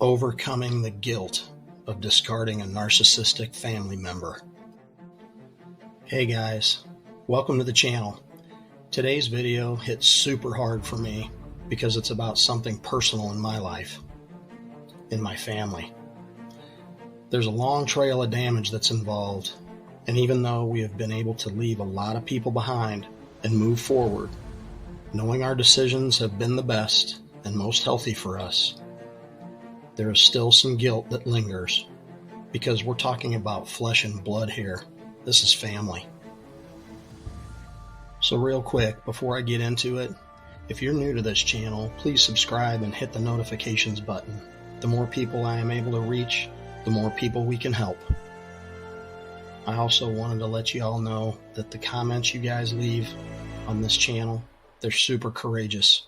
Overcoming the guilt of discarding a narcissistic family member. Hey guys, welcome to the channel. Today's video hits super hard for me because it's about something personal in my life, in my family. There's a long trail of damage that's involved, and even though we have been able to leave a lot of people behind and move forward, knowing our decisions have been the best and most healthy for us, there is still some guilt that lingers because we're talking about flesh and blood here. This is family. So real quick, before I get into it, if you're new to this channel, please subscribe and hit the notifications button. The more people I am able to reach, the more people we can help. I also wanted to let you all know that the comments you guys leave on this channel, they're super courageous.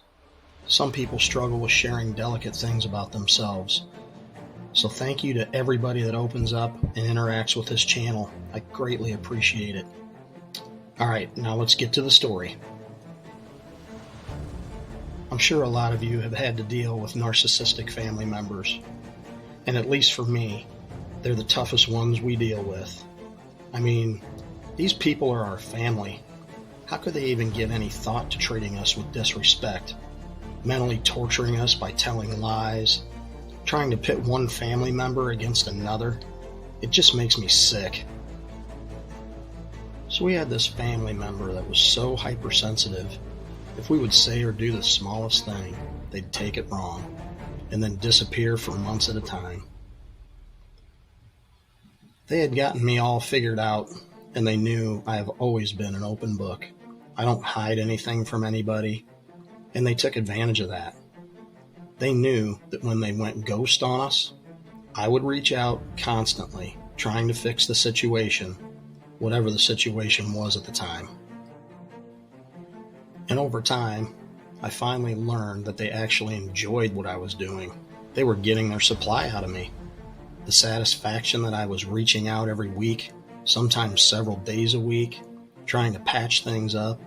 Some people struggle with sharing delicate things about themselves. So thank you to everybody that opens up and interacts with this channel. I greatly appreciate it. All right, now let's get to the story. I'm sure a lot of you have had to deal with narcissistic family members. And at least for me, they're the toughest ones we deal with. I mean, these people are our family. How could they even give any thought to treating us with disrespect? Mentally torturing us by telling lies, trying to pit one family member against another. It just makes me sick. So we had this family member that was so hypersensitive. If we would say or do the smallest thing, they'd take it wrong and then disappear for months at a time. They had gotten me all figured out, and they knew I have always been an open book. I don't hide anything from anybody. And they took advantage of that. They knew that when they went ghost on us, I would reach out constantly, trying to fix the situation, whatever the situation was at the time. And over time, I finally learned that they actually enjoyed what I was doing. They were getting their supply out of me. The satisfaction that I was reaching out every week, sometimes several days a week, trying to patch things up.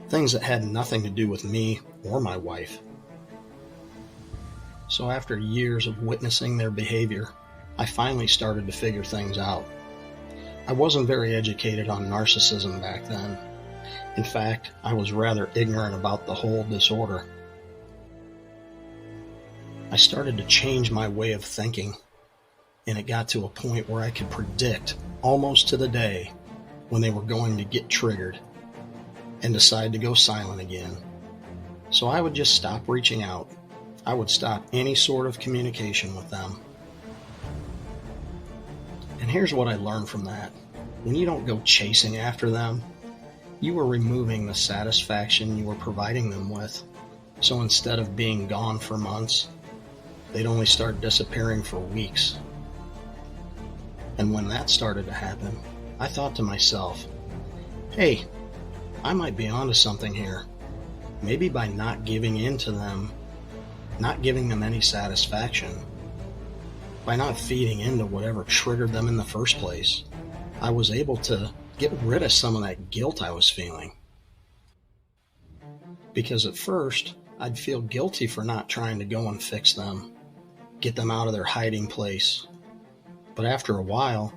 Things that had nothing to do with me or my wife. So after years of witnessing their behavior, I finally started to figure things out. I wasn't very educated on narcissism back then. In fact, I was rather ignorant about the whole disorder. I started to change my way of thinking, and it got to a point where I could predict, almost to the day, when they were going to get triggered and decide to go silent again. So I would just stop reaching out. I would stop any sort of communication with them. And here's what I learned from that. When you don't go chasing after them, you are removing the satisfaction you were providing them with. So instead of being gone for months, they'd only start disappearing for weeks. And when that started to happen, I thought to myself, hey, I might be onto something here. Maybe by not giving in to them, not giving them any satisfaction, by not feeding into whatever triggered them in the first place, I was able to get rid of some of that guilt I was feeling. Because at first, I'd feel guilty for not trying to go and fix them, get them out of their hiding place. But after a while,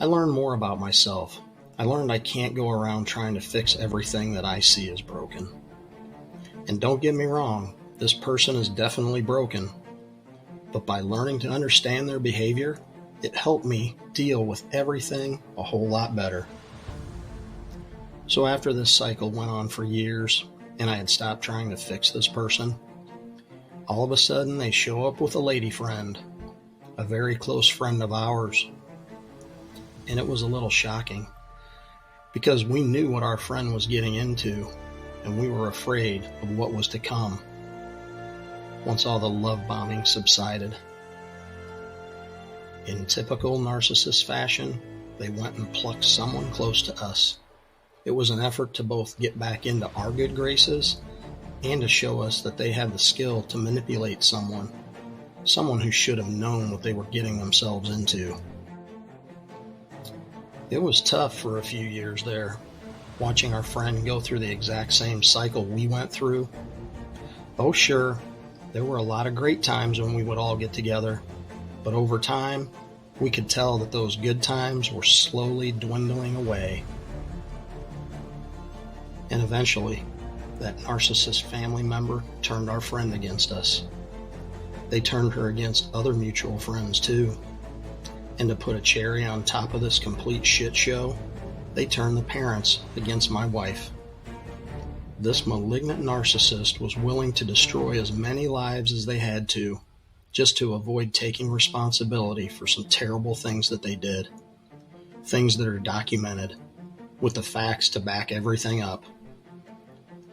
I learned more about myself. I learned I can't go around trying to fix everything that I see as broken. And don't get me wrong, this person is definitely broken. But by learning to understand their behavior, it helped me deal with everything a whole lot better. So after this cycle went on for years, and I had stopped trying to fix this person, all of a sudden they show up with a lady friend, a very close friend of ours. And it was a little shocking, because we knew what our friend was getting into, and we were afraid of what was to come once all the love bombing subsided. In typical narcissist fashion, they went and plucked someone close to us. It was an effort to both get back into our good graces and to show us that they had the skill to manipulate someone who should have known what they were getting themselves into. It was tough for a few years there, watching our friend go through the exact same cycle we went through. Oh sure, There were a lot of great times when we would all get together, but over time, we could tell that those good times were slowly dwindling away. And eventually, that narcissist family member turned our friend against us. They turned her against other mutual friends too. And to put a cherry on top of this complete shit show, they turned the parents against my wife. This malignant narcissist was willing to destroy as many lives as they had to, just to avoid taking responsibility for some terrible things that they did. Things that are documented, with the facts to back everything up.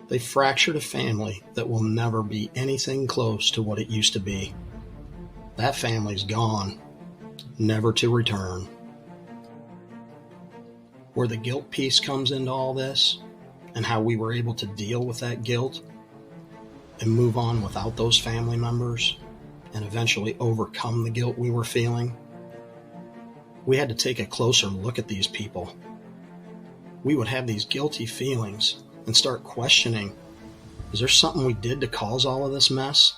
They fractured a family that will never be anything close to what it used to be. That family's gone, never to return. Where the guilt piece comes into all this, and how we were able to deal with that guilt and move on without those family members and eventually overcome the guilt we were feeling, we had to take a closer look at these people. We would have these guilty feelings and start questioning, is there something we did to cause all of this mess?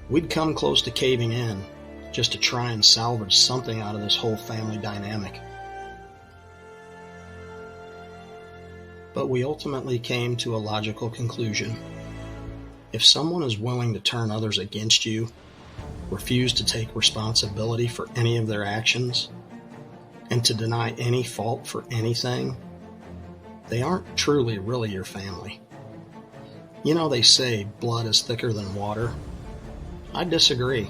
We'd come close to caving in just to try and salvage something out of this whole family dynamic. But we ultimately came to a logical conclusion. If someone is willing to turn others against you, refuse to take responsibility for any of their actions, and to deny any fault for anything, they aren't truly really your family. You know, they say blood is thicker than water. I disagree.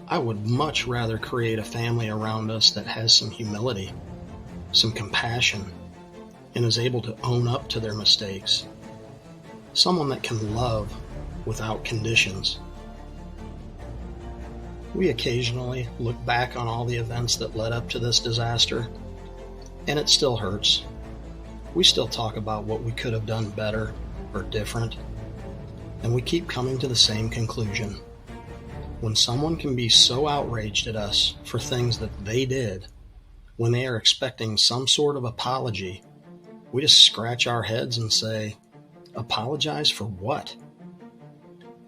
I would much rather create a family around us that has some humility, some compassion, and is able to own up to their mistakes. Someone that can love without conditions. We occasionally look back on all the events that led up to this disaster, and it still hurts. We still talk about what we could have done better or different, and we keep coming to the same conclusion. When someone can be so outraged at us for things that they did, when they are expecting some sort of apology, we just scratch our heads and say, apologize for what?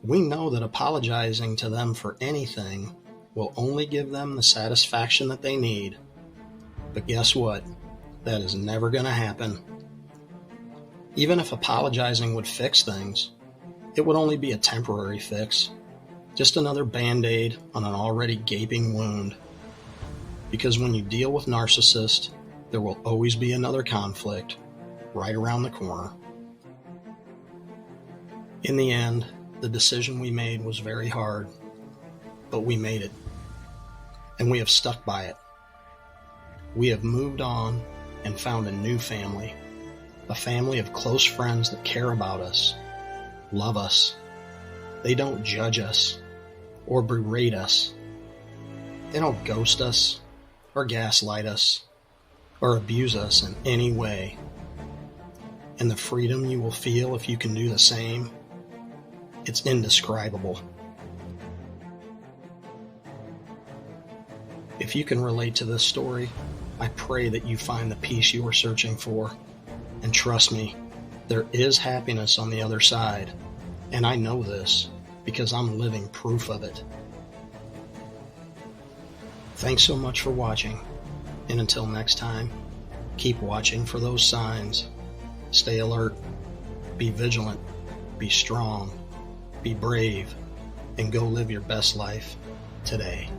We know that apologizing to them for anything will only give them the satisfaction that they need. But guess what? That is never going to happen. Even if apologizing would fix things, it would only be a temporary fix. Just another Band-Aid on an already gaping wound. Because when you deal with narcissists, there will always be another conflict right around the corner. In the end, the decision we made was very hard, but we made it, and we have stuck by it. We have moved on and found a new family, a family of close friends that care about us, love us. They don't judge us or berate us. They don't ghost us or gaslight us or abuse us in any way. And the freedom you will feel if you can do the same, it's indescribable. If you can relate to this story, I pray that you find the peace you are searching for. And trust me, there is happiness on the other side. And I know this because I'm living proof of it. Thanks so much for watching. And until next time, keep watching for those signs. Stay alert, be vigilant, be strong, be brave, and go live your best life today.